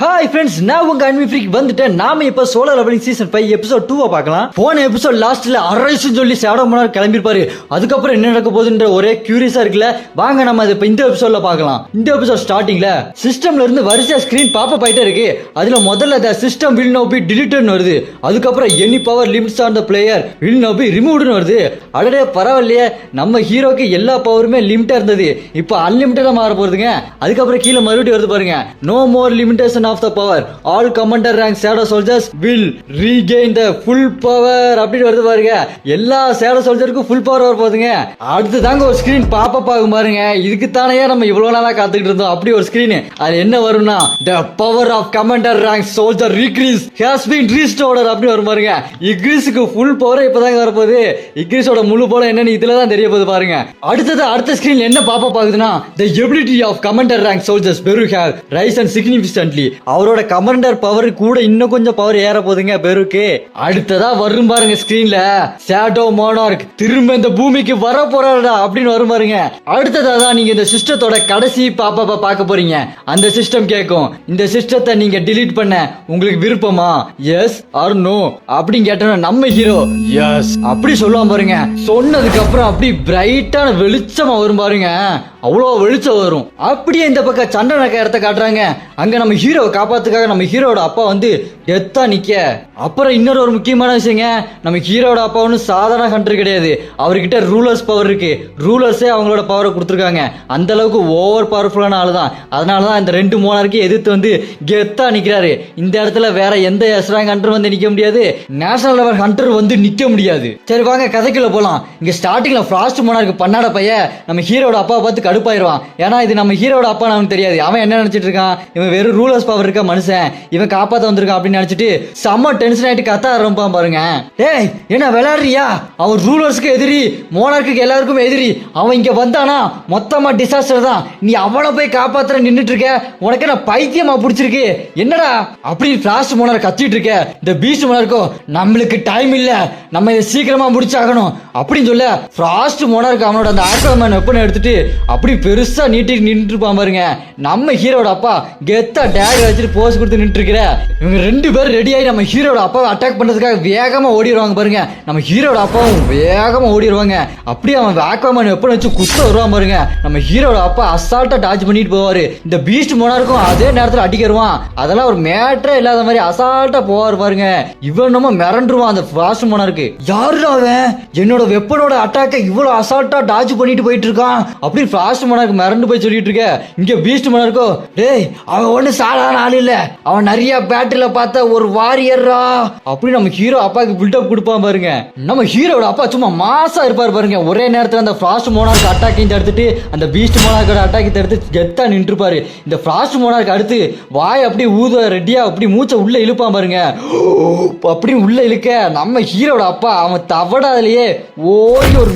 Hi friends, நான் உங்க அன்மி freak வந்துட்டேன். நாம இப்ப சோலோ லெவலிங் சீசன் 5 எபிசோட் 2 பார்க்கலாம். போன எபிசோட் லாஸ்ட்ல அரைஸ்னு சொல்லி ஷேடோ மோனார் கிளம்பிருப்பாரு. அதுக்கப்புறம் என்ன நடக்க போகுதுன்ற ஒரே கியூரியஸா இருக்குல்ல. வாங்க நம்ம அதை இந்த எபிசோட்ல பார்க்கலாம். இந்த எபிசோட் ஸ்டார்டிங்ல சிஸ்டம்ல இருந்து வரிசையா ஸ்கிரீன் பாப்பப் ஆயிட்டே இருக்கு. அதுல முதல்ல the system will now be deleted வருது. அதுக்கப்புறம் any power limits on the player will now be removed வருது. அடடே பரவாயில்லையே, நம்ம ஹீரோக்கு எல்லா பவருமே லிமிட்டா இருந்தது, இப்போ அன்லிமிட்டடா மாற போறதுங்க. அதுக்கப்புறம் கீழே மறுபடியும் வருது பாருங்க, no more limitation of the power, all commander rank shadow soldiers will regain the full power அப்படி வருது பாருங்க. எல்லா shadow soldierக்கும் full power வர போகுதுங்க. அடுத்து தாங்க ஒரு ஸ்கிரீன் பாப்பப் ஆகும் பாருங்க. இதுக்கு தானே நம்ம இவ்வளவு நாளா காத்துக்கிட்டு இருந்தோம். அப்படி ஒரு ஸ்கிரீன், அது என்ன வரும்னா the power of commander rank soldier increase has been restored அப்படி வரும் பாருங்க. இக்ரிஸ்க்கு ஃபுல் பவர் இப்பதாங்க வர போகுது. இக்ரிஸோட முழு பவர் என்னன்னு இதுல தான் தெரிய போகுது பாருங்க. அடுத்த ஸ்கிரீன் என்ன பாப்பப் ஆகுதுன்னா the ability of commander rank soldiers Beru have risen significantly. அவரோட கமாண்டர் பவர் கூட இன்னும் கொஞ்சம் பவர் ஏற போகுதுங்க பெருக்கு. அடுத்ததா வரும் பாருங்க ஸ்கிரீன்ல, ஷேடோ மோனார்க் திரும்ப இந்த பூமிக்கு வர போறாருடா அப்படின்னு வரும் பாருங்க. அடுத்ததா தான் நீங்க இந்த சிஸ்டத்தோட கடைசி பாப்பா பார்க்க போறீங்க. அந்த சிஸ்டம் கேட்கும், இந்த சிஸ்டத்தை நீங்க டிலீட் பண்ண உங்களுக்கு விருப்பமா, எஸ் ஆர் நோ அப்படின்னு கேட்டோம்னா நம்ம ஹீரோ எஸ் அப்படி சொல்லுவான் பாருங்க. சொன்னதுக்கு அப்புறம் அப்படி பிரைட்டான வெளிச்சமா வரும் பாருங்க. அவ்வளோ வெளிச்சம் வரும். அப்படியே இந்த பக்கம் சண்டை நடக்க இடத்த காட்டுறாங்க. அங்க நம்ம ஹீரோவை காப்பாத்துக்காக நம்ம ஹீரோட அப்பா வந்து டெத்தா நிக்க. அப்புறம் இன்னொரு ஒரு முக்கியமான விஷயங்க, நம்ம ஹீரோட அப்பா ஒன்றும் சாதாரண ஹண்டர் கிடையாது. அவர்கிட்ட ரூலர்ஸ் பவர் இருக்கு. ரூலர்ஸே அவங்களோட பவரை கொடுத்துருக்காங்க. அந்த அளவுக்கு ஓவர் பவர்ஃபுல்லான ஆளு தான். அதனாலதான் இந்த ரெண்டு மோனாருக்கு எதிர்த்து வந்து கெத்தா நிக்கிறாரு. இந்த இடத்துல வேற எந்த எஸ்ராங் ஹண்டர் வந்து நிக்க முடியாது, நேஷனல் லெவல் ஹண்டர் வந்து நிக்க முடியாது. சரி வாங்க கதைக்குள்ள போலாம். இங்க ஸ்டார்டிங்ல ஃப்ராஸ்ட் மோனாருக்கு பண்ணாட பையன் நம்ம ஹீரோட அப்பா பார்த்து கடுப்பாயிருவான். ஏன்னா இது நம்ம ஹீரோட அப்பா நமக்கு தெரியாது. அவன் என்ன நினைச்சிட்டு இருக்கான், இவன் வெறும் ரூலர்ஸ் பவர் இருக்க மனுஷன், இவன் காப்பாத்த வந்திருக்கான் அப்படின்னு நினைச்சிட்டு செம்ம டென்ஷன் ஆயிட்டு கத்த ஆரம்பிப்பான் பாருங்க. டேய் என்ன விளையாடுறியா, அவன் ரூலர்ஸ்க்கு எதிரி, மோனார்க்கு எல்லாருக்கும் எதிரி. அவன் இங்க வந்தானா மொத்தமா டிசாஸ்டர் தான். நீ அவளை போய் காப்பாத்துற நின்னுட்டு இருக்க, உனக்கு என்ன பைத்தியமா பிடிச்சிருக்கு என்னடா அப்படின்னு ஃபிளாஷ் மோனார் கத்திட்டு இருக்க. இந்த பீஸ்ட் மோனார்க்கும் நம்மளுக்கு டைம் இல்ல, நம்ம இதை சீக்கிரமா முடிச்சாகணும் அப்படின்னு சொல்ல ஃபிராஸ்ட் மோனார்க்கு அவனோட அந்த ஆக்ரோமேன் வெப்பனை எடுத்துட்டு அப்படி பெருசா நீட்டி நின்று இருப்பான் பாருங்க. நம்ம ஹீரோட அப்பா கெத்தா டேக் வச்சுட்டு போஸ் கொடுத்து நின்று இருக்கிற. இவங்க ரெண்டு பேரும் ரெடி ஆகி நம்ம ஹீரோட அப்பாவை அட்டாக் பண்றதுக்காக வேகமா ஓடிடுவாங்க பாருங்க. நம்ம ஹீரோட அப்பாவும் வேகமா ஓடிடுவாங்க. அப்படியே அவன் ஆக்ரோமேன் வெப்பனை வச்சு குத்த வருவான் பாருங்க. நம்ம ஹீரோட அப்பா அசால்ட்டா டாச் பண்ணிட்டு போவாரு. இந்த பீஸ்ட் மோனாருக்கும் அதே நேரத்தில் அடிக்க வருவான். அதெல்லாம் ஒரு மேட்டரே இல்லாத மாதிரி அசால்ட்டா போவார் பாருங்க. இவன் நம்ம மிரண்டுருவான் அந்த ஃபிளாஷ் மோனாருக்கு. யாரு அவன் என்னோட வெப்பனோட அட்டாக்கை இவ்வளவு அசால்ட்டா டாச் பண்ணிட்டு போயிட்டு இருக்கான் அப்படி ஃபிளாஷ் மோனாருக்கு மிரண்டு போய் சொல்லிட்டு இருக்க. இங்க பீஸ்ட் மோனாருக்கோ, டேய் அவன் ஒண்ணு சாதாரண ஆள் இல்ல, அவன் நிறைய பேட்டில பார்த்த ஒரு வாரியர்ரா அப்படி நம்ம ஹீரோ அப்பாக்கு பில்டப் கொடுப்பான் பாருங்க. நம்ம ஹீரோட அப்பா சும்மா மாசா இருப்பாரு பாருங்க. ஒரே நேரத்தில் அந்த ஃபிளாஷ் மோனார்க்கு அட்டாக்கையும் தடுத்துட்டு அந்த பீஸ்ட் மோனார்க்கோட அட்டாக்கை தடுத்து கெத்தா நின்று இருப்பாரு. இந்த ஃபிளாஷ் மோனார்க்கு அடுத்து வாய் அப்படி ஊத ரெடியா அப்படி மூச்சை உள்ள இழுப்பான் பாருங்க. அப்படி உள்ள இழுக்க நம்ம ஹீரோட அப்பா அவன் தவடாதிலேயே ஓடி ஒரு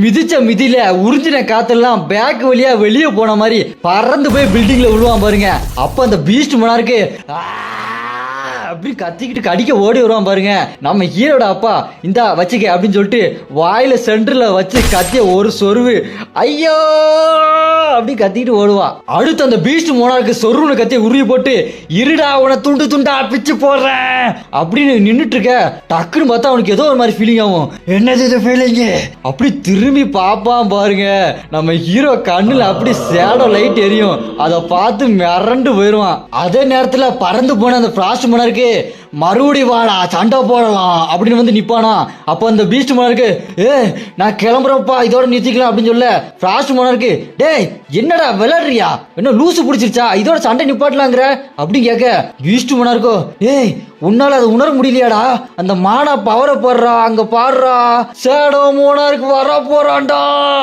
மிதிச்ச மிதியில உறிஞ்சின காத்தெல்லாம் பேக் வழியா வெளியே போன மாதிரி பறந்து போய் பில்டிங்ல விழுவான் பாருங்க. அப்ப அந்த பீஸ்ட் மோனார்க்கு அப்படி கத்திக்கிட்டு கடிக்க ஓடி வருவான் பாருங்க. நம்ம ஹீரோட அப்பா இந்தா வச்சுக்க அப்படின்னு சொல்லிட்டு வாயில சென்டர்ல வச்சு கத்திய ஒரு சொருவு, ஐயோ அப்படி கத்திக்கிட்டு ஓடுவா. அடுத்து அந்த பீஸ்ட் மோனார்க்கு சொருவுன்னு கத்திய உருவி போட்டு, இருடா உன துண்டு துண்டா பிச்சு போடுறேன் அப்படின்னு நின்றுட்டு இருக்க. டக்குன்னு பார்த்தா அவனுக்கு ஏதோ ஒரு மாதிரி ஃபீலிங் ஆகும். என்னது இது ஃபீலிங் அப்படி திரும்பி பாப்பான் பாருங்க. நம்ம ஹீரோ கண்ணுல அப்படி ஷேடோ லைட் எரியும். அதை பார்த்து மிரண்டு போயிடுவான். அதே நேரத்துல பறந்து போன அந்த ஃபிளாஷ் மோனார்க்கு மறுபடி வாடா சண்டை போடலாம் அப்படின்னு வந்து நிப்பானா. அப்ப அந்த பீஸ்ட் மோனார்க்கு, நான் கிளம்புறப்பா இதோட நிறுத்திக்கலாம் அப்படின்னு சொல்ல ஃபிளாஷ் மோனார்க்கு, டேய் என்னடா விளையாடுறியா, என்ன லூசு பிடிச்சிருச்சா, இதோட சண்டை நிப்பாட்டலாங்கிற அப்படின்னு கேட்க. பீஸ்ட் மோனார்க்கோ, ஏய் உன்னால அதை உணர முடியலையாடா, அந்த மானா பவரை போடுறா, அங்க பாடுறா ஷேடோ மோனார்க்கு வர போறான்டா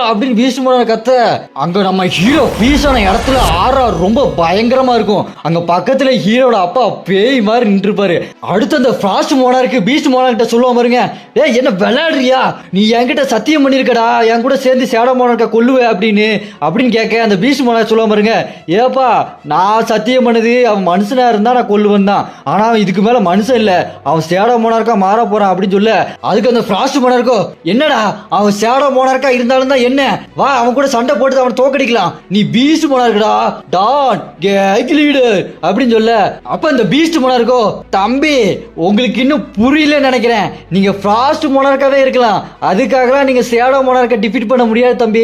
அப்படின்னு பீஸ்ட் மோனார் கத்த. அங்க நம்ம ஹீரோ பீஸான இடத்துல ஆறா ரொம்ப பயங்கரமா இருக்கும். அங்க பக்கத்துல ஹீரோட அப்பா பேய் மாதிரி நின்று இருப்பாரு. அடுத்து அந்த ஃப்ராஸ்ட் மோனார்க்கு பீஸ்ட் மோனார்கிட்ட சொல்லுவான் பாருங்க, ஏய் என்ன விளையாடுறியா, நீ என்கிட்ட சத்தியம் பண்ணிருக்கடா என் கூட சேர்ந்து ஷேடோ மோனார்க்க கொல்லுவே அப்படின்னு கேட்க அந்த பீஸ்ட் மோனார்க் சொல்லுவான் பாருங்க, ஏப்பா நான் சத்தியம் பண்ணது அவன் மனுஷனா இருந்தா நான் கொல்லுவேன் தான், ஆனா அவன் இதுக்கு மேல மனுஷன் இல்ல, அவன் ஷேடோ மோனார்க்கா மாற போறான் அப்படின்னு சொல்ல, அதுக்கு அந்த ஃப்ராஸ்ட் மோனார்க்கோ, என்னடா அவன் ஷேடோ மோனார்க்கா இருந்தாலும் தான் என்ன, வா அவன் கூட சண்டை போட்டு அவன் தோக்கடிக்கலாம், நீ பீஸ்ட் மோனார்க்கடா டான் கேக் லீடர் அப்படின்னு சொல்ல, அப்ப இந்த பீஸ்ட் மோனார்க்கோ, தம்பி உங்களுக்கு இன்னும் புரியல நினைக்கிறேன், நீங்க ஃப்ராஸ்ட் மோனார்க்காவே இருக்கலாம், அதுக்காகலாம் நீங்க ஷேடோ மோனார்க்க டிஃபீட் பண்ண முடியாது தம்பி,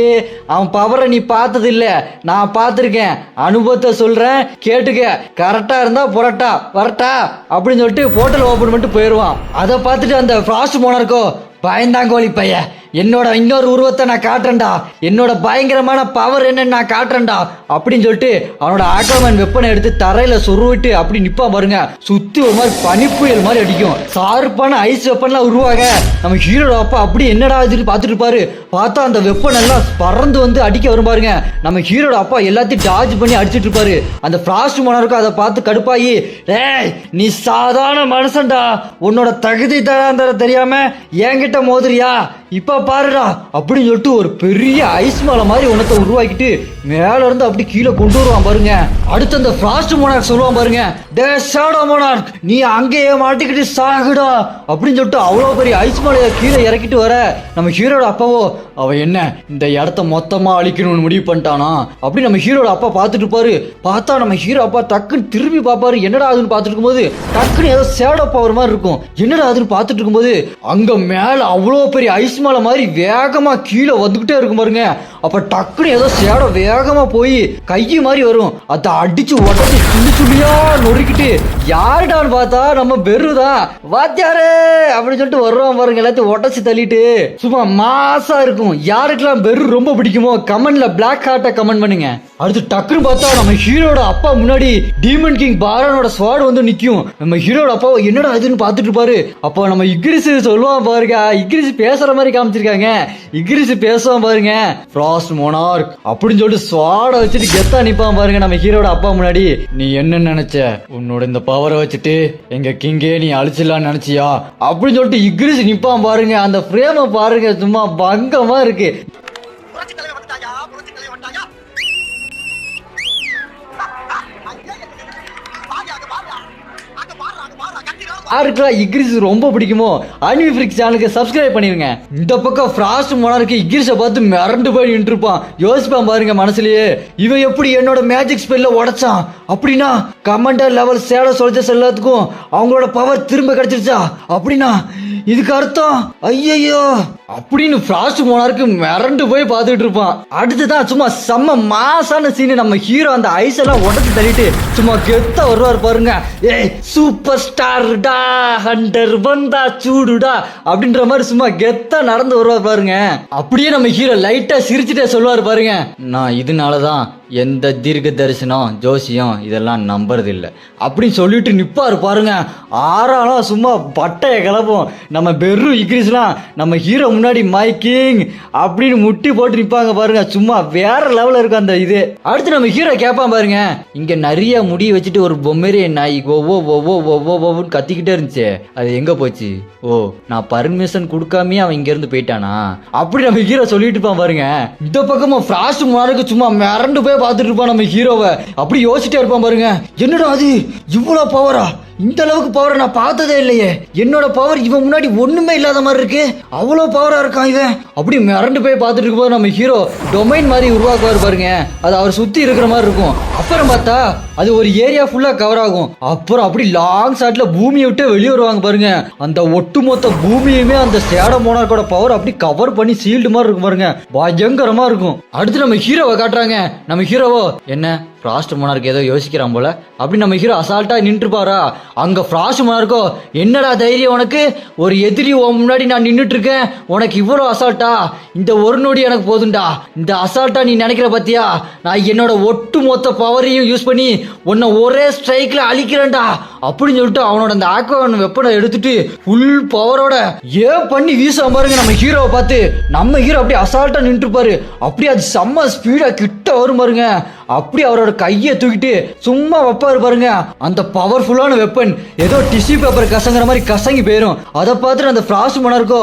அவன் பவரை நீ பார்த்தது இல்ல, நான் பார்த்திருக்கேன், அனுபவத்தை சொல்றேன் கேட்டுக்க, கரெக்டா இருந்தா புரட்டா வரட்டா அப்படின்னு சொல்லிட்டு போர்ட்டல் ஓபன் பண்ணிட்டு போயிடுவான். அதை பார்த்துட்டு அந்த ஃப்ராஸ்ட் மோனார்க்கோ, பயந்தாங்கோலி பைய, என்னோட இன்னொரு உருவத்தை நான் காட்டுறேன்டா, என்னோட பயங்கரமான பவர் என்னன்னு நான் காட்டுறேன்டா அப்படின்னு சொல்லிட்டு அவனோட ஆக்ரமன் வெப்பனை எடுத்து தரையில சொருவிட்டு அப்படி நிப்பான் பாருங்க. சுத்தி ஒரு மாதிரி பனிப்புயல் மாதிரி அடிக்கும், ஷார்ப்பான ஐஸ் வெப்பன்லாம் உருவாக நம்ம ஹீரோட அப்பா அப்படி என்னடா இதுன்னு பார்த்துட்டு இருப்பாரு. பார்த்தா அந்த வெப்பன் எல்லாம் பறந்து வந்து அடிக்க வரும் பாருங்க. நம்ம ஹீரோட அப்பா எல்லாத்தையும் டார்ஜ் பண்ணி அடிச்சிட்டு இருப்பாரு. அந்த ஃப்ராஸ்ட் மோனார்க்கும் அதை பார்த்து கடுப்பாயி, ஏய் நீ சாதாரண மனுஷன்டா, உன்னோட தகுதி தராந்தர தெரியாம என்கிட்ட மோதுறியா, இப்ப பாருடா அப்படின்னு சொல்லிட்டு ஒரு பெரிய ஐஸ் மலை மாதிரி உனத்தை உருவாக்கிட்டு மேல இருந்து அப்படி கீழே கொண்டு வருவான் பாருங்க. அடுத்து அந்த ஃப்ராஸ்ட் மோனார்க் சொல்லுவான் பாருங்க, டே ஷேடோ மோனார்க் நீ அங்கேயே மாட்டிக்கிட்டு சாகுடா அப்படின்னு சொல்லிட்டு அவ்வளவு பெரிய ஐஸ் மலையை கீழே இறக்கிட்டு வர நம்ம ஹீரோட அப்பாவோ, அவ என்ன இந்த இடத்த மொத்தமா அழிக்கணும்னு முடிவு பண்ணிட்டானா அப்படி நம்ம ஹீரோட அப்பா பார்த்துட்டு இருப்பாரு. பார்த்தா நம்ம ஹீரோ அப்பா டக்குன்னு திரும்பி பார்ப்பாரு, என்னடா அதுன்னு பார்த்துட்டு இருக்கும்போது டக்குன்னு ஏதோ ஷேடோ பவர் மாதிரி இருக்கும், என்னடா அதுன்னு பார்த்துட்டு இருக்கும்போது அங்க மேல அவ்வளோ பெரிய ஐஸ் மலை மாதிரி வேகமா கீழே வந்துகிட்டே இருக்கும் பாருங்க. அப்ப டக்குன்னு ஏதோ ஷேடோ வேகமா போய் கையை மாதிரி வரும், அதை அடிச்சு உடச்சி சுள்ளி சுள்ளியா நொறுக்கிட்டு யாருடான்னு பார்த்தா நம்ம பெருதான் வாத்தியாரே அப்படின்னு சொல்லிட்டு வருவான் பாருங்க. எல்லாத்தையும் உடச்சி தள்ளிட்டு சும்மா மாசா இருக்கும். யாருக்கெல்லாம் பெரு ரொம்ப பிடிக்குமோ கமெண்ட்ல பிளாக் ஹார்ட்டை கமெண்ட் பண்ணுங்க. அடுத்து டக்குன்னு பார்த்தா நம்ம ஹீரோட அப்பா முன்னாடி டீமன் கிங் பாரனோட ஸ்வாட் வந்து நிக்கும். நம்ம ஹீரோட அப்பா என்னடா இதுன்னு பார்த்துட்டு இருப்பாரு. அப்போ நம்ம இக்ரிஸ் சொல்லுவான் பாருங்க, இக்ரிஸ் பேசுற மாதிரி காமிச்சிருக்காங்க, இக்ரிஸ் பேசுவான் பாருங்க, ஃப்ராஸ்ட் மோனார்க் அப்படின்னு சொல்லிட்டு ஸ்வாட வச்சுட்டு கெத்தா நிப்பான் பாருங்க நம்ம ஹீரோட அப்பா முன்னாடி. நீ என்ன நினைச்ச, உன்னோட இந்த பவரை வச்சுட்டு எங்க கிங்கே நீ அழிச்சிடலான்னு நினைச்சியா அப்படின்னு சொல்லிட்டு இக்ரிஸ் நிப்பான் பாருங்க. அந்த ஃப்ரேமை பாருங்க, சும்மா பங்கமா இருக்கு. யாருக்கெல்லாம் இக்ரிஸ் ரொம்ப பிடிக்குமோ அனிமி ஃப்ரிக்ஸ் சேனலுக்கு சப்ஸ்கிரைப் பண்ணிருங்க. இந்த பக்கம் ஃப்ராஸ்ட் மோனார்க்கு இக்ரிஸை பார்த்து மிரண்டு போய் நின்று இருப்பான். யோசிப்பான் பாருங்க மனசுலயே, இவன் எப்படி என்னோட மேஜிக் ஸ்பெல்ல உடைச்சான் அப்படின்னா கமாண்டர் லெவல் ஷேடோ சோல்ஜர்ஸ் எல்லாத்துக்கும் அவங்களோட பவர் திரும்ப கிடைச்சிருச்சா அப்படின்னா இதுக்கு அர்த்தம் ஐயோ அப்படின்னு ஃப்ராஸ்ட் மோனார்க்கு மிரண்டு போய் பார்த்துட்டு இருப்பான். அடுத்துதான் சும்மா செம்ம மாசான சீனு, நம்ம ஹீரோ அந்த ஐஸ் எல்லாம் உடச்சு தள்ளிட்டு சும்மா கெத்தா வருவார் பாருங்க. ஏய் சூப்பர் ஸ்டார் டா ஹண்டர் வந்தா சூடுடா அப்படின்ற மாதிரி சும்மா கெத்தா நடந்து வருவார் பாருங்க. அப்படியே நம்ம ஹீரோ லைட்டா சிரிச்சுட்டே சொல்லுவார் பாருங்க, நான் இதனாலதான் எந்த தீர்க்க தரிசனம் ஜோசியம் இதெல்லாம் நம்புறது இல்லை அப்படின்னு சொல்லிட்டு நிப்பாரு பாருங்க. ஆறாலும் சும்மா பட்டைய கிளப்போம். நம்ம பெரு இக்ரிஸ்லாம் நம்ம ஹீரோ முன்னாடி மை கிங் அப்படின்னு முட்டி போட்டு நிப்பாங்க பாருங்க. சும்மா வேற லெவல்ல இருக்கும் அந்த இது. அடுத்து நம்ம ஹீரோ கேட்பான் பாருங்க, இங்க நிறைய முடி வச்சுட்டு ஒரு பொம்மையே நாய் ஒவ்வொன்னு கத்திக்கிட்டே இருந்துச்சு, அது எங்க போச்சு, ஓ நான் பர்மிஷன் கொடுக்காமயே அவன் இங்க இருந்து போயிட்டானா அப்படி நம்ம ஹீரோ சொல்லிட்டு இருப்பான் பாருங்க. இந்த பக்கமா ஃப்ராஸ்ட் மோனார்க்கு சும்மா மிரண்டு போய் பார்த்துட்டு இருப்பான் நம்ம ஹீரோவை. அப்படி யோசிச்சுட்டே இருப்பான் பாருங்க, என்னடா அது இவ்வளவு பவரா, இந்த அளவுக்கு பவரை நான் பார்த்ததே இல்லையே, என்னோட பவர் இவன் முன்னாடி ஒண்ணுமே இல்லாத மாதிரி இருக்கு, அவ்வளவு பவரா இருக்கான் இவன் அப்படி மிரண்டு போய் பார்த்துட்டு இருக்கும்போது நம்ம ஹீரோ டொமைன் மாதிரி உருவாக்குவாரு பாருங்க. அது அவர் சுத்தி இருக்கிற மாதிரி இருக்கும். அப்புறம் பார்த்தா அது ஒரு ஏரியா ஃபுல்லா கவர் ஆகும். அப்புறம் அப்படி லாங் ஷாட்ல பூமியை விட்டு வெளியே வருவாங்க பாருங்க. அந்த ஒட்டுமொத்த பூமியுமே அந்த ஷேடோ மோனார்க்கோட பவர் அப்படி கவர் பண்ணி சீல்டு மாதிரி இருக்கும் பாருங்க, பயங்கரமா இருக்கும். அடுத்து நம்ம ஹீரோவை காட்டுறாங்க. நம்ம ஹீரோவோ என்ன ஃப்ராஸ்ட் மோனார்க் ஏதோ யோசிக்கிறான் போல அப்படி நம்ம ஹீரோ அசால்ட்டா நின்றுப்பாரா. அங்க ஃப்ராஸ்ட் மோனார்க்கோ, என்னடா தைரியம் உனக்கு, ஒரு எதிரி முன்னாடி நான் நின்றுட்டு இருக்கேன், உனக்கு இவ்வளோ அசால்ட்டா, இந்த ஒரு நொடி எனக்கு போதுண்டா, இந்த அசால்ட்டா நீ நினைக்கிற பத்தியா, நான் என்னோட ஒட்டு மொத்த பவரையும் யூஸ் பண்ணி உன்னை ஒரே ஸ்ட்ரைக்ல அழிக்கிறேன்டா அப்படின்னு சொல்லிட்டு அவனோட அந்த ஆக்வான் வெப்பனை எடுத்துட்டு ஃபுல் பவரோட பண்ணி வீச பாருங்க. நம்ம ஹீரோவை பார்த்து நம்ம ஹீரோ அப்படியே அசால்ட்டா நின்றுப்பாரு. அப்படியே அது செம்ம ஸ்பீடா கிட்ட வரும் பாருங்க. அப்படி அவரோட கையை தூக்கிட்டு சும்மா வைப்பாரு பாருங்க. அந்த பவர்ஃபுல்லான வெப்பன் ஏதோ டிஷ்யூ பேப்பர் கசங்குற மாதிரி கசங்கி போயிரும். அதை பார்த்துட்டு அந்த ஃப்ராஸ்ட் மோனார்க்கோ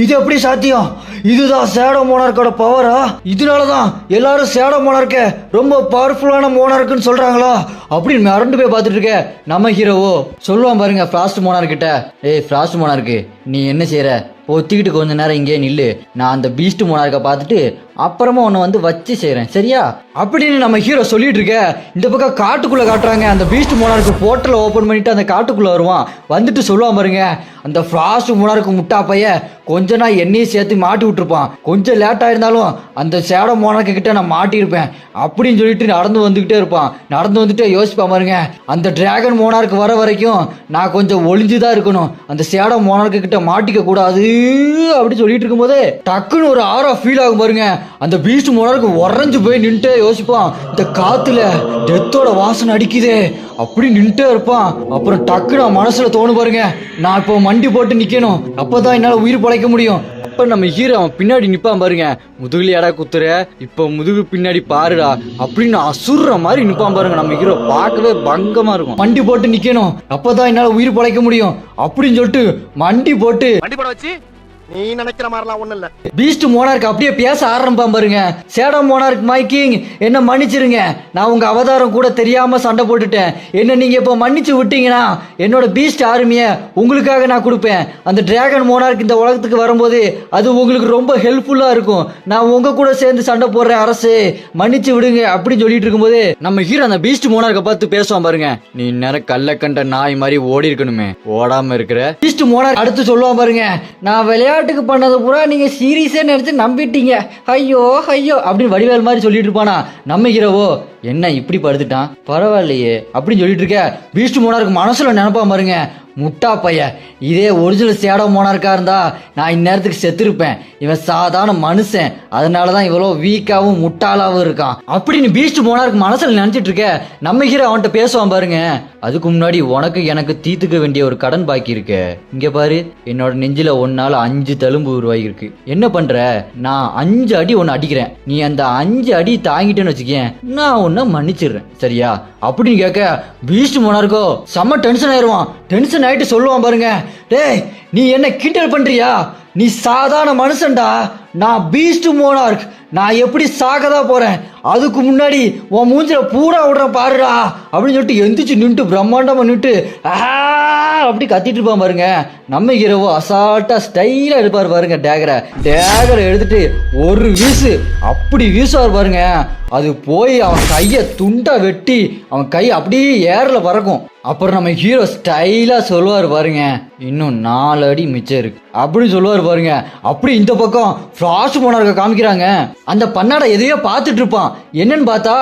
இது எப்படி சாத்தியம்? இதுதான் ஷேடோ மோனார்க்கோட பவரா? இதனாலதான் எல்லாரும் ஷேடோ மோனார்க்க ரொம்ப பவர்ஃபுல்லான மோனார்க்குன்னு சொல்றாங்களா அப்படின்னு மிரண்டு போய் பார்த்துட்டு இருக்க நம்ம ஹீரோவோ சொல்லுவான் பாருங்க ஃப்ராஸ்ட் மோனார்க்கிட்ட, ஏய் ஃப்ராஸ்ட் மோனார்க்கு, நீ என்ன செய்யற? ஒத்திக்கிட்டு கொஞ்ச நேரம் இங்கே நில்லு, நான் அந்த பீஸ்ட் மோனார்க்கை பார்த்துட்டு அப்புறமா உன்னை வந்து வச்சு செய்கிறேன், சரியா அப்படின்னு நம்ம ஹீரோ சொல்லிட்டு இருக்க. இந்த பக்கம் காட்டுக்குள்ளே காட்டுறாங்க. அந்த பீஸ்ட் மோனார்க்கு போர்ட்டலை ஓப்பன் பண்ணிட்டு அந்த காட்டுக்குள்ளே வருவான். வந்துட்டு சொல்லுவான் பாருங்க, அந்த ஃப்ராஸ்ட் மோனார்க்கு முட்டா பைய கொஞ்ச நாள் எண்ணெயும் சேர்த்து மாட்டி விட்டுருப்பான். கொஞ்சம் லேட்டாக இருந்தாலும் அந்த ஷேடோ மோனார்க்கு கிட்ட நான் மாட்டியிருப்பேன் அப்படின்னு சொல்லிட்டு நடந்து வந்துக்கிட்டே இருப்பான். நடந்து வந்துட்டே யோசிப்பான் பாருங்க, அந்த டிராகன் மோனார்க்கு வர வரைக்கும் நான் கொஞ்சம் ஒளிஞ்சுதான் இருக்கணும், அந்த ஷேடோ மோனார்க்கு கிட்ட மாட்டிக்க கூடாது அப்படி சொல்லிட்டு இருக்கும்போதே டக்குன்னு ஒரு ஆரா ஃபீல் ஆகும் பாருங்க. அந்த பீஸ்ட் மோனார்க்கு உறைஞ்சு போய் நின்றுட்டே யோசிப்பான், இந்த காத்துல டெத்தோட வாசனை அடிக்குதே அப்படி நின்றுட்டே இருப்பான். அப்புறம் டக்குன்னு மனசுல தோணு பாருங்க, நான் இப்போ மண்டி போட்டு நிக்கணும், அப்பதான் என்னால உயிர் பழைக்க முடியும். அப்ப நம்ம ஹீரோ அவன் பின்னாடி நிப்பான் பாருங்க, முதுகுல எடா குத்துற, இப்ப முதுகு பின்னாடி பாருடா அப்படின்னு அசுற மாதிரி நிப்பான் பாருங்க. நம்ம ஹீரோ பார்க்கவே பங்கமா இருக்கும். மண்டி போட்டு நிக்கணும், அப்பதான் என்னால உயிர் பழைக்க முடியும் அப்படின்னு சொல்லிட்டு மண்டி போட்டு வச்சு நீ நினைக்கிற மாதிரிலாம் ஒண்ணு இல்ல. பீஸ்ட் மோனார்க் அப்படியே பேச ஆரம்பிப்பான் பாருங்க. ஷேடோ மோனார்க் மை கிங், என்ன மன்னிச்சிருங்க, நான் உங்க அவதாரம் கூட தெரியாம சண்டை போட்டுட்டேன். என்ன நீங்க இப்ப மன்னிச்சு விட்டீங்கன்னா என்னோட பீஸ்ட் ஆர்மியை உங்களுக்காக நான் கொடுப்பேன். அந்த டிராகன் மோனார்க் இந்த உலகத்துக்கு வரும்போது அது உங்களுக்கு ரொம்ப ஹெல்ப்ஃபுல்லா இருக்கும். நான் உங்க கூட சேர்ந்து சண்டை போடுறேன், அரசு மன்னிச்சு விடுங்க அப்படின்னு சொல்லிட்டு இருக்கும்போது நம்ம ஹீரோ அந்த பீஸ்ட் மோனார்க்கை பார்த்து பேசுவான் பாருங்க, நீ நேரம் கல்ல கண்ட நாய் மாதிரி ஓடி இருக்கணுமே, ஓடாம இருக்கிற. பீஸ்ட் மோனார்க் அடுத்து சொல்லுவான் பாருங்க, நான் விளையாட்டுக்கு பண்ணது பூரா நீங்க சீரியஸா நினைச்சு நம்பிட்டீங்க, ஐயோ ஐயோ அப்படின்னு வடிவேல் மாதிரி சொல்லிட்டு இருப்பானா. நம்ம ஹீரோவோ என்ன இப்படி படுத்துட்டான், பரவாயில்லையே அப்படின்னு சொல்லிட்டு இருக்க. பீஸ்ட் மோனார்க்கு மனசுல நினைப்பா பாருங்க, முட்டா பைய, இதே ஒரிஜினல் ஷேடோ மோனார்க்கா இருந்தா நான் இந்நேரத்துக்கு செத்துருப்பேன். இவன் சாதாரண மனுஷன், அதனாலதான் இவ்வளோ வீக்காவும் முட்டாளாவும் இருக்கான் அப்படின்னு பீஸ்ட் மோனார்க் மனசுல நினைச்சிட்டு இருக்க. நம்ம ஹீரோ அவன்கிட்ட பேசுவான் பாருங்க, அதுக்கு முன்னாடி உனக்கு எனக்கு தீர்த்துக்க வேண்டிய ஒரு கடன் பாக்கி இருக்கு. இங்க பாரு, என்னோட நெஞ்சில ஒன்னால 5 தழும்பு உருவாகிருக்கு. என்ன பண்ற, நான் 5 அடி ஒன்னு அடிக்கிறேன், நீ அந்த 5 அடி தாங்கிட்டேன்னு வச்சுக்கேன், நான் உன்னை மன்னிச்சிடுறேன், சரியா அப்படின்னு கேட்க. பீஸ்ட் மோனார்க்கோ செம்ம டென்ஷன் ஆயிடுவான். டென்ஷன் ஆயிட்டு சொல்லுவான் பாருங்க, டேய் நீ என்ன கிண்டல் பண்றியா, நீ சாதாரண மனுஷன்டா, நான் பீஸ்ட் மோனார்க், நான் எப்படி சாகதான் போறேன், அதுக்கு முன்னாடி உன் மூஞ்சில பூரா விடுறேன் பாருடா அப்படின்னு சொல்லிட்டு எந்திரிச்சு நின்று பிரம்மாண்டமா நின்று அப்படி கத்திட்டு இருப்பான் பாருங்க. நம்ம ஹீரோவோ அசால்ட்டா ஸ்டைலா எடுப்பாரு பாருங்க. டேகரை எடுத்துட்டு ஒரு வீசு அப்படி வீசுவார் பாருங்க. அது போய் அவன் கையை துண்டா வெட்டி அவன் கை அப்படியே ஏர்ல பறக்கும். அப்புறம் நம்ம ஹீரோ ஸ்டைலா சொல்லுவார் பாருங்க, இன்னும் 4 அடி மிச்சம் இருக்கு அப்படின்னு சொல்லுவார் பாருங்க. அப்படி இந்த பக்கம் ஃப்ராஸ்ட் மோனார்க்க காமிக்கிறாங்க. அந்த பன்னாடை எதையோ பார்த்துட்டு இருப்பான். என்னன்னு பார்த்தா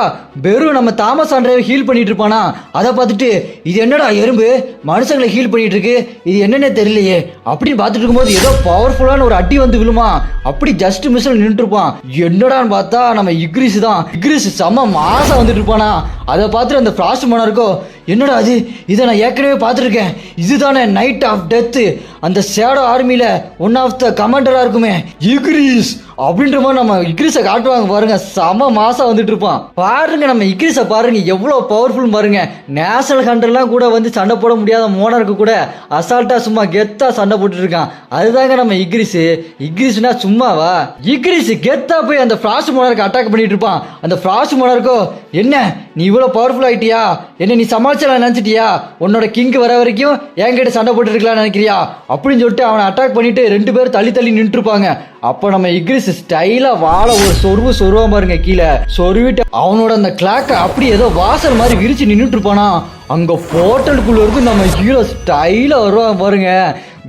வெறும் நம்ம தாமஸ் ஆண்ட்ரேவை ஹீல் பண்ணிட்டு இருப்பானா. அதை பார்த்துட்டு இது என்னடா எறும்பு மனுஷங்களை ஹீல் பண்ணிட்டு இருக்கு, இது என்னன்னே தெரியலையே அப்படின்னு பார்த்துட்டு இருக்கும்போது ஏதோ பவர்ஃபுல்லான ஒரு அடி வந்து விழுமா. அப்படி ஜஸ்ட் மிஸ்ல நின்று இருப்பான். என்னடான்னு பார்த்தா நம்ம இக்ரிஸ் தான். இக்ரிஸ் செம்ம மாசம் வந்துட்டு இருப்பானா. அதை பார்த்துட்டு அந்த ஃப்ராஸ்ட் மோனார்க்கோ என்னடா அது, இதை நான் ஏற்கனவே பார்த்துருக்கேன், இதுதானே நைட் ஆஃப் டெத், அந்த ஷேடோ ஆர்மியில ஒன் ஆஃப் த கமாண்டரா இருக்குமே இக்ரிஸ் அப்படின்ற மாதிரி நம்ம இக்ரிஸை காட்டுவாங்க பாருங்க. செம மாசம் வந்துட்டு இருப்பான் பாருங்க. நம்ம இக்ரிஸை பாருங்க எவ்வளவு பவர்ஃபுல் பாருங்க. நேஷனல் ஹண்டர்லாம் கூட வந்து சண்டை போட முடியாத மோனார்க்கு கூட அசால்ட்டா சும்மா கெத்தா சண்டை போட்டு இருக்கான். அதுதாங்க நம்ம இக்ரிஸ். இக்ரிஸ்னா சும்மாவா, இக்ரிஸ் கெத்தா போய் அந்த ஃப்ராஸ்ட் மோனார்க்கு அட்டாக் பண்ணிட்டு இருப்பான். அந்த ஃப்ராஸ்ட் மோனார்க்கோ என்ன நீ இவ்வளவு பவர்ஃபுல் ஆயிட்டியா, என்ன நீ சமாளிச்சலாம் நினைச்சிட்டியா, உன்னோட கிங் வர வரைக்கும் என்கிட்ட சண்டை போட்டு இருக்கலாம்னு நினைக்கிறியா அப்படின்னு சொல்லிட்டு அவனை அட்டாக் பண்ணிட்டு 2 பேரும் தள்ளி தள்ளி நின்று இருப்பாங்க. அப்ப நம்ம இக்ரிஸ் ஸ்டைலா வாழ ஒரு சொருவான் பாருங்க, கீழே சொருவிட்டு அவனோட அந்த கிளாக்க அப்படி ஏதோ வாசல் மாதிரி விரிச்சு நின்றுட்டு இருப்பானா. அங்க போர்ட்டலுக்குள்ள இருந்து நம்ம ஹீரோ ஸ்டைலா வருவான் பாருங்க.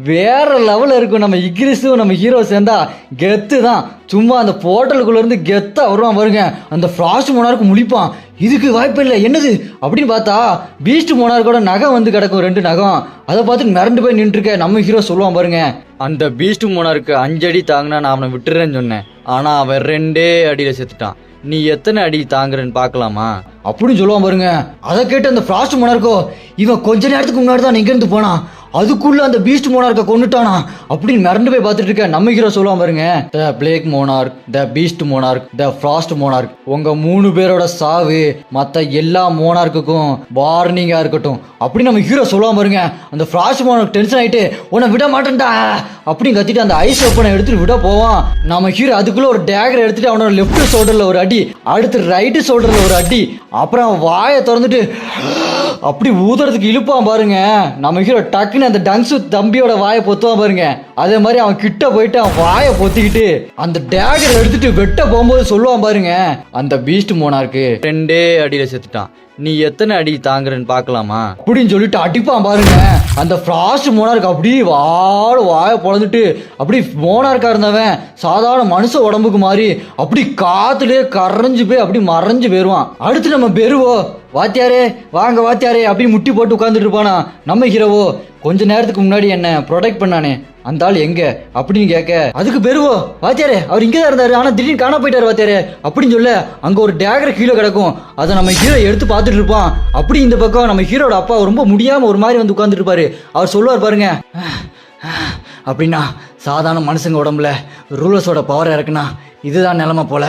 வேற லெவலில் இருக்கும். நம்ம இக்ரிஸும் நம்ம ஹீரோ சேர்ந்தா கெத்து தான். சும்மா அந்த போர்ட்டலுக்குள்ள இருந்து கெத்தா வருவான் பாருங்க. அந்த ஃப்ராஸ்ட் மோனார்க்கு முழிப்பான், இதுக்கு வாய்ப்பு இல்லை என்னது அப்படின்னு பார்த்தா பீஸ்ட் மோனார்க்கோட நகம் வந்து கிடக்கும், 2 நகம். அதை பார்த்து மிரண்டு போய் நின்று இருக்க. நம்ம ஹீரோ சொல்லுவான் பாருங்க, அந்த பீஸ்ட் மோனார்க்கு 5 அடி தாங்கினா நான் அவனை விட்டுறேன்னு சொன்னேன், ஆனா அவன் 2 அடியில செத்துட்டான், நீ எத்தனை அடி தாங்குறன்னு பாக்கலாமா அப்படின்னு சொல்லுவான் பாருங்க. அதை கேட்டு அந்த ஃப்ராஸ்ட் மோனார்க்கோ இவன் கொஞ்ச நேரத்துக்கு முன்னாடி தான் இங்க இருந்து போனான், அதுக்குள்ள அந்த பீஸ்ட் மோனார்க்க கொண்டுட்டானா அப்படின்னு மிரண்டு போய் பார்த்துட்டு இருக்க நம்ம ஹீரோ சொல்லுவான் பாருங்க, the Black Monarch, the Beast Monarch, the Frost Monarch, உங்க 3 பேரோட சாவு மத்த எல்லா மோனார்க்குக்கும் வார்னிங்கா இருக்கட்டும் அப்படி நம்ம ஹீரோ சொல்லுவான் பாருங்க. அந்த ஃப்ராஸ்ட் மோனார்க் டென்ஷன் ஆயிட்டு உன்னை விட மாட்டேன்டா அப்படின்னு கத்திட்டு அந்த ஐஸ் வெப்பனை எடுத்துட்டு விட போவான். நம்ம ஹீரோ அதுக்குள்ள ஒரு டேகர் எடுத்துட்டு அவனோட லெஃப்ட் ஷோல்டர்ல ஒரு அடி, அடுத்து ரைட்டு ஷோல்டர்ல ஒரு அடி, அப்புறம் வாயை திறந்துட்டு அப்படி ஊதுறதுக்கு இழுப்பான் பாருங்க. நம்ம ஹீரோ டக்குன்னு அந்த டங்ஸு தம்பியோட வாயை பொத்துவான் பாருங்க. அதே மாதிரி அவன் கிட்ட போயிட்டு அவன் வாயை பொத்திக்கிட்டு அந்த டேகர் எடுத்துட்டு வெட்ட போகும்போது சொல்லுவான் பாருங்க, அந்த பீஸ்ட் மோனார்க்கு 2 அடியில செத்துட்டான், நீ எத்தனை அடி தாங்குறன்னு பாக்கலாமா அப்படின்னு சொல்லிட்டு அடிப்பான் பாருங்க. அந்த ஃப்ராஸ்ட் மோனார்க்கு அப்படி வாயை பொழந்துட்டு அப்படி மோனார்க்கா இருந்தவன் சாதாரண மனுஷ உடம்புக்கு மாதிரி அப்படி காத்துலயே கரைஞ்சு போய் அப்படி மறைஞ்சு போயிருவான். அடுத்து நம்ம பெருவோ, வாத்தியாரே வாங்க வாத்தியாரே அப்படி முட்டி போட்டு உட்காந்துட்டு இருப்பானா. நம்ம ஹீரோவோ, கொஞ்ச நேரத்துக்கு முன்னாடி என்ன ப்ரொடெக்ட் பண்ணானே அந்த ஆள் எங்க அப்படின்னு கேட்க, அதுக்கு பெருவோ, வாத்தியாரே அவர் இங்கதான் இருந்தாரு ஆனா திடீர்னு காண போயிட்டாரு வாத்தியாரே அப்படின்னு சொல்ல, அங்க ஒரு டேகர் கீழே கிடக்கும், அதை நம்ம ஹீரோ எடுத்து பார்த்துட்டு இருப்பான். அப்படி இந்த பக்கம் நம்ம ஹீரோட அப்பா ரொம்ப முடியாம ஒரு மாதிரி வந்து உட்காந்துட்டு இருப்பாரு. அவர் சொல்லுவார் பாருங்க, அப்படின்னா சாதாரண மனுஷங்க உடம்புல ரூலர்ஸோட பவர் இறக்குனா இதுதான் நிலைமை போல,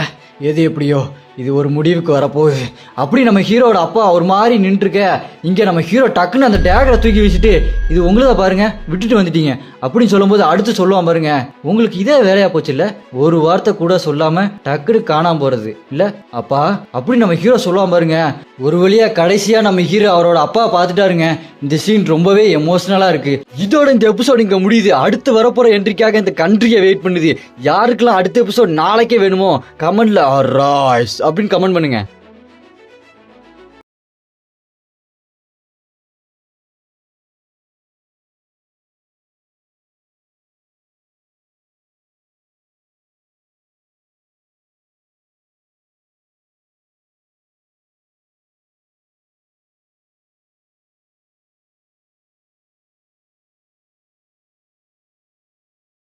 எது எப்படியோ இது ஒரு முடிவுக்கு வரப்போகுது அப்படி நம்ம ஹீரோட அப்பா ஒரு மாதிரி நின்றுருக்க. இங்கே நம்ம ஹீரோ டக்குன்னு அந்த டேகரை தூக்கி வச்சுட்டு, இது உங்களுதா பாருங்க விட்டுட்டு வந்துட்டீங்க அப்படின்னு சொல்லும்போது அடுத்து சொல்லுவான் பாருங்க, உங்களுக்கு இதே வேலையா போச்சு இல்ல, ஒரு வார்த்தை கூட சொல்லாம டக்குன்னு காணாம போறது இல்ல அப்பா அப்படி நம்ம ஹீரோ சொல்லுவான் பாருங்க. ஒரு வழியா கடைசியா நம்ம ஹீரோ அவரோட அப்பா பார்த்துட்டாருங்க. இந்த சீன் ரொம்பவே எமோஷனலா இருக்கு. இதோட இந்த எபிசோட் இங்க முடியுது. அடுத்து வரப்போற என்ட்ரிக்காக இந்த கண்ட்ரியை வெயிட் பண்ணுது. யாருக்கெல்லாம் அடுத்த எபிசோட் நாளைக்கே வேணுமோ கமெண்ட்ல அப்படின்னு கமெண்ட் பண்ணுங்க.